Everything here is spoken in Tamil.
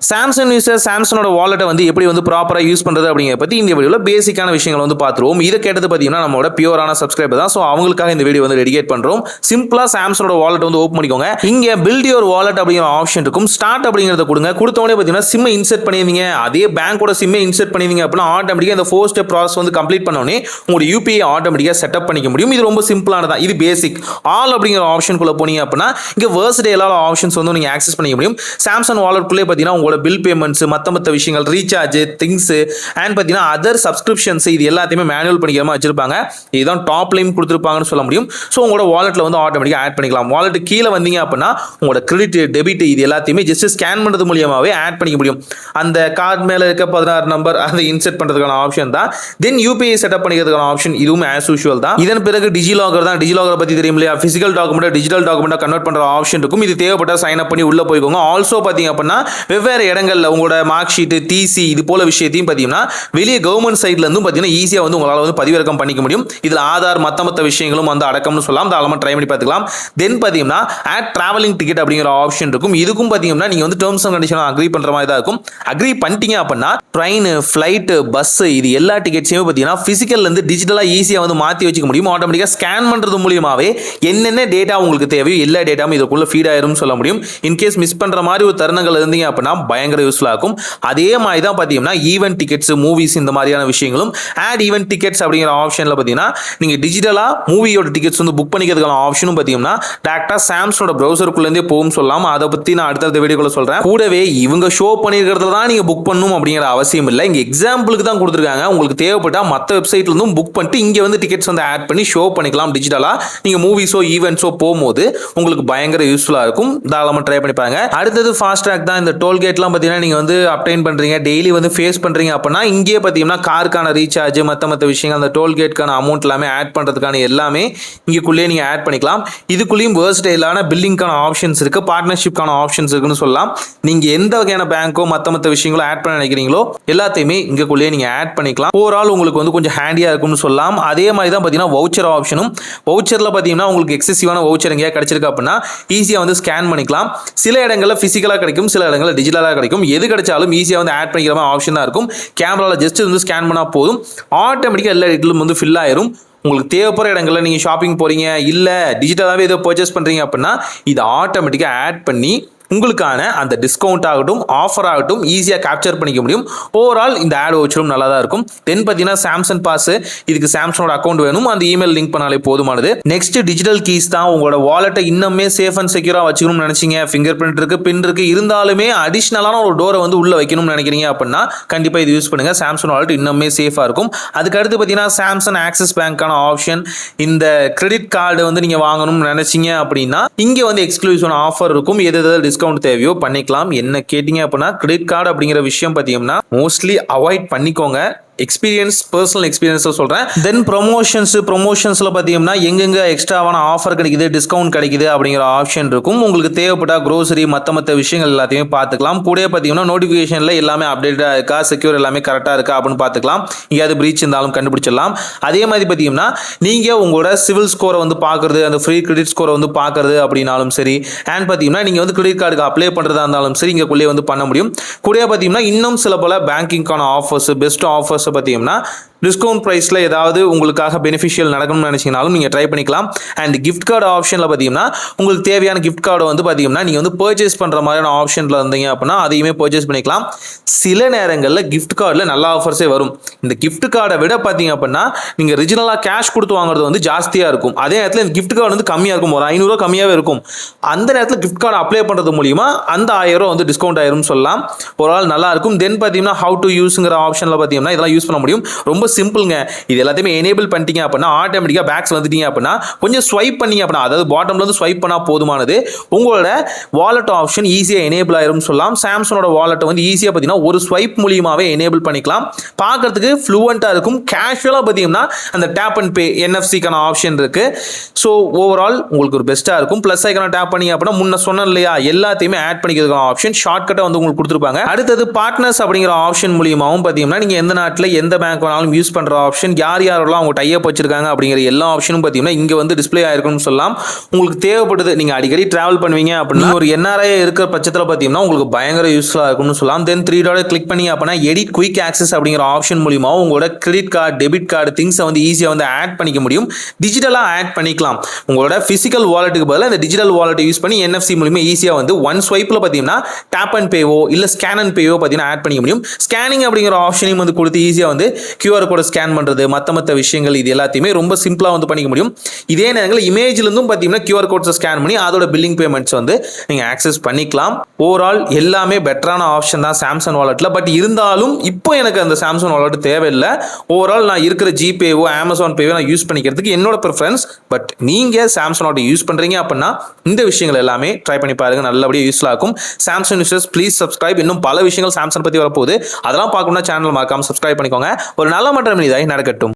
சாம்சங் யூசர் சாம்சங்கோட வாலெட்டை வந்து எப்படி வந்து ப்ராப்பராக யூஸ் பண்ணுறது அப்படிங்கிறத பற்றி இந்த வீடியோவில் பேசிக்கான விஷயங்கள் வந்து பார்த்துருவோம். இதை கேட்டது பார்த்தீங்கன்னா நம்மளோட பியூரான சப்ஸ்கிரைபர் தான். ஸோ அவங்களுக்காக இந்த வீடியோ வந்து டெடிகேட் பண்ணுறோம். சிம்பிளாக சாம்சங்கோட வாலெட் வந்து ஓப்பன் பண்ணிக்கோங்க. இங்கே பில்ட் யுவர் வாலெட் அப்படிங்கிற ஆப்ஷன் இருக்கும். ஸ்டார்ட் அப்படிங்கிறத கொடுங்க. கொடுத்தவொடனே பார்த்தீங்கன்னா சிம்மை இன்செர்ட் பண்ணியிருந்தீங்க, அதே பேங்கோட சிம்மை இன்செர்ட் பண்ணியிருந்தீங்க அப்படின்னா ஆட்டோமேட்டிக்காக இந்த 4 ஸ்டெப் ப்ராசஸ் வந்து கம்ப்ளீட் பண்ணோடனே உங்களோட யூபிஐ ஆட்டோமேட்டிக்காக செட்டப் பண்ணிக்க முடியும். இது ரொம்ப சிம்பிளானதான். இது பேசிக். ஆல் அப்படிங்கிற ஆப்ஷனுக்குள்ள போனீங்க அப்படின்னா இங்கே வேர்ஸ்டேலான ஆப்ஷன்ஸ் வந்து நீங்கள் ஆக்சஸ் பண்ணிக்க முடியும். சாம்சங் வாலெட்குள்ளே பார்த்தீங்கன்னா உங்களோட பில் பேமெண்ட்ஸ், மற்ற விஷயங்கள், ரீசார்ஜ், திங்ஸ் அண்ட் பார்த்தீங்கன்னா அதர் சப்ஸ்கிரிப்ஷன்ஸ், இது எல்லாத்தையுமே மேனுவல் பண்ணிக்கிற மாதிரி வச்சிருப்பாங்க. இதுதான் டாப் லைன் கொடுத்துருப்பாங்கன்னு சொல்ல முடியும். ஸோ உங்களோட வாலெட்டில் வந்து ஆட்டோமேட்டிக்காக ஆட் பண்ணிக்கலாம். வாலெட் கீழே வந்தீங்க அப்படின்னா உங்களோட கிரெடிட், டெபிட் இது எல்லாத்தையுமே ஜஸ்ட் ஸ்கேன் பண்ணுறது மூலியமாகவே ஆட் பண்ணிக்க முடியும். அந்த கார்டு மேலே இருக்க 16 நம்பர் அதை இன்செர்ட் பண்ணுறதுக்கான ஆப்ஷன் தான். தென் யூபிஐ செட்டப் பண்ணிக்கிறதுக்கான ஆப்ஷன் இதுவும் ஆஸ் யூஷுவல் தான். இதன் பிறகு டிஜிலாகர் தான். டிஜிலாகரை பற்றி தெரியும் இல்லையா? பிசிக்கல் டாக்குமெண்ட் டிஜிட்டல் டாக்குமெண்ட்டாக கன்வெர்ட் பண்ணுற ஆப்ஷன் இருக்கும். இது தேவைப்பட்டால் சைன் அப் பண்ணி உள்ள போய்க்கோங்க. ஆல்சோ பார்த்தீங்க அப்படின்னா வெவ்வேறு இடங்களில் உங்களோட மார்க் ஷீட், டிசி இது போல விஷயத்தையும் பார்த்தீங்கன்னா வெளியே கவர்மெண்ட் சைட்ல இருந்தும் பார்த்தீங்கன்னா ஈஸியாக வந்து உங்களால் வந்து பதிவிறக்கம் பண்ணிக்க முடியும். இதில் ஆதார் மற்ற விஷயங்களும் வந்து அடக்கம்னு சொல்லலாம். தாராளமாக ட்ரை பண்ணி பார்த்துக்கலாம். தென் பார்த்தீங்கன்னா ஆட் டிராவலிங் டிக்கெட் அப்படிங்கிற ஆப்ஷன் இருக்கும். இதுக்கும் பார்த்தீங்கன்னா நீங்கள் வந்து டேர்ம்ஸ் அண்ட் கண்டிஷன் அக்ரி பண்ணுற மாதிரி தான் இருக்கும். அக்ரி பண்ணிட்டீங்க அப்படின்னா ட்ரெயின், ஃப்ளைட், பஸ் இது எல்லா டிக்கெட்ஸையும் பார்த்தீங்கன்னா ஃபிசிக்கல்லேருந்து டிஜிட்டலாக ஈஸியாக வந்து மாற்றி வச்சுக்க முடியும். ஆட்டோமேட்டிக்காக ஸ்கேன் பண்ணுறது மூலியமாகவே என்னென்ன டேட்டா உங்களுக்கு தேவையோ எல்லா டேட்டாவும் இதுக்குள்ள ஃபீட் ஆயிரும் சொல்ல முடியும். இன்கேஸ் மிஸ் பண்ணுற மாதிரி ஒரு தருணங்கள் இருந்தீங்க அப்படின்னா பயங்கர யூஸ்ஃபுல்லாக இருக்கும். அதே மாதிரி தான் பார்த்தீங்கன்னா ஈவென்ட் டிக்கெட்ஸ், மூவிஸ் இந்த மாதிரியான விஷயங்களும் ஆட் ஈவென்ட் டிக்கெட்ஸ் அப்படிங்கிற ஆப்ஷனில் பார்த்தீங்கன்னா நீங்கள் டிஜிட்டலாக மூவியோட டிக்கெட்ஸ் வந்து புக் பண்ணிக்கிறதுக்கான ஆப்ஷனும் பார்த்தீங்கன்னா டேரக்டாக சாம்சங்கோட ப்ரௌசருக்குள்ளேருந்தே போகும் சொல்லலாம். அதை பற்றி நான் அடுத்தடுத்த வீடியோக்குள்ள சொல்கிறேன். கூடவே இவங்க ஷோ பண்ணியிருக்கிறதுல தான் நீங்கள் புக் பண்ணணும் அப்படிங்கிற அவசியம் இல்லை. இங்கே எக்ஸாம்பிளுக்கு தான் கொடுத்துருக்காங்க. உங்களுக்கு தேவைப்பட்டால் மற்ற வெப்சைட்ல இருந்தும் புக் பண்ணிட்டு இங்கே வந்து டிக்கெட்ஸ் வந்து ஆட் பண்ணி ஷோ பண்ணிக்கலாம் டிஜிட்டலாக. நீங்கள் மூவிஸோ ஈவெண்ட்ஸோ போகும்போது உங்களுக்கு பயங்கர யூஸ்ஃபுல்லாக இருக்கும். தாராளமாக ட்ரை பண்ணி பாருங்க. அடுத்தது ஃபாஸ்ட் ட்ராக் தான். இந்த டோல்கேட்லாம் பார்த்தீங்கன்னா நீங்கள் வந்து அப்டைன் பண்ணுறீங்க, டெய்லி வந்து ஃபேஸ் பண்ணுறீங்க அப்படின்னா இங்கேயே பார்த்தீங்கன்னா காருக்கான ரீசார்ஜ், மற்ற விஷயங்கள், அந்த டோல்கேட்கான அமௌண்ட் எல்லாமே ஆட் பண்ணுறதுக்கான எல்லாமே இங்கேக்குள்ளேயே நீங்கள் ஆட் பண்ணிக்கலாம். இதுக்குள்ளேயும் வேர்ஸ்டைலான பில்லிங்கான ஆப்ஷன்ஸ் இருக்குது, பார்ட்னர்ஷிப்கான ஆப்ஷன்ஸ் இருக்குன்னு சொல்லலாம். நீங்கள் எந்த வகையான பேங்க்கோ மற்ற விஷயங்களோ ஆட் பண்ண நினைக்கிறீங்களோ எல்லாத்தையுமே இங்கேக்குள்ளேயே நீங்கள் ஆட் பண்ணிக்கலாம். ஓவரால் உங்களுக்கு வந்து கொஞ்சம் ஹேண்டியாக இருக்கும்னு சொல்லலாம். அதே மாதிரி தான் பார்த்தீங்கன்னா வவுச்சர் ஆப்ஷனும். வவுச்சரில் பார்த்தீங்கன்னா உங்களுக்கு எக்ஸசிவான வவுச்சர் எங்கேயா கிடைச்சிருக்கு அப்படின்னா ஈஸியாக வந்து ஸ்கேன் பண்ணிக்கலாம். சில இடங்களில் ஃபிசிக்கலாக கிடைக்கும், சில இடங்களில் டிஜிட்டலாக கிடைக்கும். எது கிடைச்சாலும் ஈஸியாக வந்து ஆட் பண்ணிக்கிற மாதிரி ஆப்ஷன் தான் இருக்கும். கேமராவில் ஜஸ்ட் வந்து ஸ்கேன் பண்ணால் போதும், ஆட்டோமேட்டிக்காக எல்லா இடங்களும் வந்து ஃபில் ஆயிரும். உங்களுக்கு தேவைப்படுற இடங்களில் நீங்கள் ஷாப்பிங் போகிறீங்க, இல்லை டிஜிட்டலாகவே ஏதோ பர்ச்சேஸ் பண்ணுறீங்க அப்படின்னா இதை ஆட்டோமேட்டிக்காக ஆட் பண்ணி உங்களுக்கான அந்த டிஸ்கவுண்ட் ஆகட்டும், ஆஃபர் ஆகட்டும் ஈஸியாக கேப்சர் பண்ணிக்க முடியும். ஓவரால் இந்த ஆட் வச்சரும் நல்லா தான் இருக்கும். தென் பார்த்தீங்கன்னா சாம்சங் பாஸ், இதுக்கு சாம்சங்கோட அக்கௌண்ட் வேணும், அந்த இமெயில் லிங்க் பண்ணாலே போதுமானது. நெக்ஸ்ட் டிஜிட்டல் கீஸ் தான். உங்களோட வாலெட்டை இன்னுமே சேஃப் அண்ட் செக்யூராக வச்சுக்கணும்னு நினைச்சீங்க, ஃபிங்கர் பிரிண்ட் இருக்கு, பின் இருக்கு, இருந்தாலுமே அடிஷ்னலான ஒரு டோரை வந்து உள்ள வைக்கணும்னு நினைக்கிறீங்க அப்படின்னா கண்டிப்பாக இது யூஸ் பண்ணுங்க. சாம்சங் வாலெட் இன்னுமே சேஃபாக இருக்கும். அதுக்கு அடுத்து பார்த்தீங்கன்னா சாம்சங் ஆக்சிஸ் பேங்க்கான ஆப்ஷன். இந்த கிரெடிட் கார்டு வந்து நீங்கள் வாங்கணும்னு நினைச்சீங்க அப்படின்னா இங்கே வந்து எக்ஸ்க்ளூசிவான ஆஃபர் இருக்கும். எது டிஸ்கவுண்ட் தேவையோ பண்ணிக்கலாம். என்ன கேட்டீங்க அப்படின்னா கிரெடிட் கார்டு அப்படிங்கிற விஷயம் பார்த்தீங்கன்னா மோஸ்ட்லி அவாய்ட் பண்ணிக்கோங்க. எக்ஸ்பீரியன்ஸ், பர்சனல் எக்ஸ்பீரியன்ஸ் சொல்கிறேன். தென் ப்ரொமோஷன்ஸில் பார்த்தீங்கன்னா எங்கெங்கே எக்ஸ்ட்ராவான ஆஃபர் கிடைக்குது, டிஸ்கவுண்ட் கிடைக்குது அப்படிங்கிற ஆப்ஷன் இருக்கும். உங்களுக்கு தேவைப்பட்டால் க்ரோசரி மற்ற விஷயங்கள் எல்லாத்தையுமே பார்த்துக்கலாம். கூட பார்த்தீங்கன்னா நோட்டிஃபிகேஷனில் எல்லாமே அப்டேட்டாக இருக்கா, செக்யூர் எல்லாமே கரெக்டாக இருக்கா அப்படின்னு பார்த்துக்கலாம். எங்கேயாவது பிரீச் இருந்தாலும் கண்டுபிடிச்சிடலாம். அதே மாதிரி பார்த்தீங்கன்னா நீங்கள் உங்களோட சிவில் ஸ்கோரை வந்து பார்க்குறது, அந்த ஃப்ரீ கிரெடிட் ஸ்கோரை வந்து பார்க்குறது அப்படின்னாலும் சரி, அண்ட் பார்த்தீங்கன்னா நீங்கள் வந்து கிரெடிட் கார்டுக்கு அப்ளை பண்ணுறதா இருந்தாலும் சரி இங்கேக்குள்ளேயே வந்து பண்ண முடியும். கூட பார்த்தீங்கன்னா இன்னும் சில பல பேங்கிங்கான ஆஃபர்ஸ், பெஸ்ட் ஆஃபர்ஸ் பார்த்தீங்கன்னா டிஸ்கவுண்ட் ப்ரைஸில் ஏதாவது உங்களுக்காக பெனிஃபிஷியல் நடக்கணும்னு நினச்சிங்கனாலும் நீங்கள் ட்ரை பண்ணிக்கலாம். அண்ட் கிஃப்ட் கார்டு ஆப்ஷனில் பார்த்தீங்கன்னா உங்களுக்கு தேவையான கிஃப்ட் கார்டை வந்து பார்த்தீங்கன்னா நீங்கள் வந்து பர்ச்சேஸ் பண்ணுற மாதிரியான ஆப்ஷனில் இருந்தீங்க அப்படின்னா அதையுமே பர்ச்சேஸ் பண்ணிக்கலாம். சில நேரங்களில் கிஃப்ட் கார்டில் நல்ல ஆஃபர்ஸே வரும். இந்த கிஃப்ட் கார்டை விட பார்த்தீங்க அப்படின்னா நீங்கள் ஒரிஜினலாக கேஷ் கொடுத்து வாங்குறது வந்து ஜாஸ்தியாக இருக்கும். அதே நேரத்தில் இந்த கிஃப்ட் கார்டு வந்து கம்மியாக இருக்கும், ஒரு 500 ரூபா கம்மியாகவே இருக்கும். அந்த நேரத்தில் கிஃப்ட் கார்டு அப்ளை பண்ணுறது மூலிமா அந்த 1000 ரூபா வந்து டிஸ்கவுண்ட் ஆயிரும் சொல்லலாம். ஒரு ஆள் நல்லா இருக்கும். தென் பார்த்தீங்கன்னா ஹவு டு யூஸ்ங்கிற ஆப்ஷனில் பார்த்தீங்கன்னா இதெல்லாம் யூஸ் பண்ண முடியும். ரொம்ப சிம்பிள்ங்க. இது எல்லாத்தையுமே எனேபிள் பண்ணிட்டீங்க அப்படின்னா ஆட்டோமேட்டிக்காக பேக்ஸ் வந்துட்டீங்க அப்படின்னா கொஞ்சம் ஸ்வைப் பண்ணீங்க அப்படின்னா, அதாவது பாட்டம்ல இருந்து ஸ்வைப் பண்ணா போதுமானது, உங்களோட வாலெட் ஆப்ஷன் ஈஸியாக எனேபிள் ஆயிரும் சொல்லலாம். சாம்சங்கோட வாலெட்டை வந்து ஈஸியாக பார்த்தீங்கன்னா ஒரு ஸ்வைப் மூலியமாகவே எனேபிள் பண்ணிக்கலாம். பார்க்கறதுக்கு ஃப்ளூவெண்ட்டாக இருக்கும். கேஷுவலாக பார்த்தீங்கன்னா அந்த டேப் அண்ட் பே என்எஃப்சிக்கான ஆப்ஷன் இருக்கு. ஸோ ஓவரால் உங்களுக்கு ஒரு பெஸ்ட்டாக இருக்கும். ப்ளஸ் ஐக்கான டேப் பண்ணீங்க அப்படின்னா முன்ன சொன்னேன் இல்லையா, எல்லாத்தையுமே ஆட் பண்ணிக்கிறதுக்கான ஆப்ஷன் ஷார்ட்கட்டாக வந்து உங்களுக்கு கொடுத்துருப்பாங்க. அடுத்தது பார்ட்னர்ஸ் அப்படிங்கிற ஆப்ஷன் மூலியமாகவும் பார்த்தீங்கன்னா நீங்கள் எந்த நாட்டில் எந்த பேங்க் வேணாலும் யூஸ் பண்ணுற ஆப்ஷன், யார் யாரெல்லாம் அவங்க டைப் வச்சிருக்காங்க அப்படிங்கிற எல்லா ஆப்ஷனும் பார்த்தீங்கன்னா இங்கே வந்து டிஸ்பிளே ஆயிருக்கும்னு சொல்லலாம். உங்களுக்கு தேவைப்படுது, நீங்கள் அடிக்கடி ட்ராவல் பண்ணுவீங்க அப்படின்னா ஒரு NRI இருக்கிற பட்சத்தில் பார்த்தீங்கன்னா உங்களுக்கு பயங்கர யூஸ்ஃபுல்லாக இருக்கும்னு சொல்லலாம். தென் 3 டாட் கிளிக் பண்ணி அப்படின்னா எடிட் குயிக் ஆக்சஸ் அப்படிங்கிற ஆப்ஷன் மூலியமா உங்களோட கிரெடிட் கார்டு, டெபிட் கார்டு திங்ஸை வந்து ஈஸியாக வந்து ஆட் பண்ணிக்க முடியும். டிஜிட்டலாக ஆட் பண்ணிக்கலாம். உங்களோட ஃபிசிக்கல் வாலெட்டுக்கு பதிலாக இந்த டிஜிட்டல் வாலெட்டை யூஸ் பண்ணி NFC மூலியமா ஈஸியாக வந்து ஒன் ஸ்வைப்பில் பார்த்தீங்கன்னா டேப் அண்ட் பேவோ இல்லை ஸ்கேன் அண்ட் பேவோ பார்த்தீங்கன்னா ஆட் பண்ணிக்க முடியும். ஸ்கேனிங் அப்படிங்கிற ஆப்ஷனையும் வந்து கொடுத்து ஈஸியாக வந்து QR கோட ஸ்கேன் பண்ணுறது, மற்ற விஷயங்கள் இது எல்லாத்தையுமே ரொம்ப சிம்பிளாக வந்து பண்ணிக்க முடியும். இதே நேரத்தில் இமேஜ்லேருந்தும் பார்த்தீங்கன்னா QR கோட்ஸை ஸ்கேன் பண்ணி அதோட பில்லிங் பேமெண்ட்ஸ் வந்து நீங்கள் ஆக்சஸ் பண்ணிக்கலாம். ஓவரால் எல்லாமே பெட்டரான ஆப்ஷன் தான் சாம்சங் வாலெட்டில். பட் இருந்தாலும் இப்போ எனக்கு அந்த சாம்சங் வாலெட் தேவையில்லை. ஓவரால் நான் இருக்கிற ஜிபேவோ Amazon பேவோ நான் யூஸ் பண்ணிக்கிறதுக்கு என்னோட ப்ரிஃபரன்ஸ். பட் நீங்கள் சாம்சங் வாலெட் யூஸ் பண்ணுறீங்க அப்படின்னா இந்த விஷயங்கள் எல்லாமே ட்ரை பண்ணி பாருங்க, நல்லபடியாக யூஸ்ஃபுல்லாக இருக்கும். Samsung users please subscribe. இன்னும் பல விஷயங்கள் சாம்சங் பற்றி வரப்போகுது, அதெல்லாம் பார்க்கணும்னா சேனல் மறக்காம சப்ஸ்கிரைப் பண்ணிக்கோங்க. ஒரு நல்ல மற்றும் இதாய் நடக்கட்டும்.